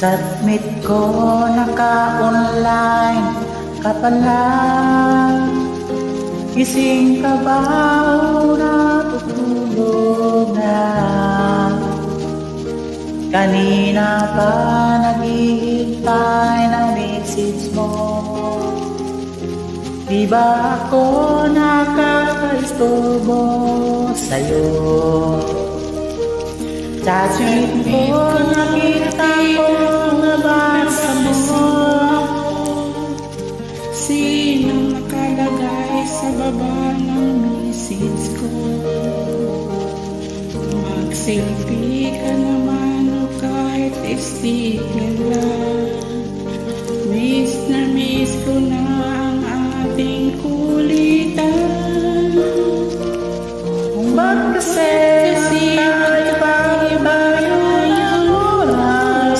Submit ko naka-online ka pala. Gising ka ba o natutulog na? Kanina pa naghihintay ng message mo. Di ba ako nakakaistorbo sa'yo? Chat-chat ko, nakita ko, nabasa mo. Sino nakalagay sa baba ng message ko? Mag-selfie ka naman o kahit sticker lang. Miss na miss ko na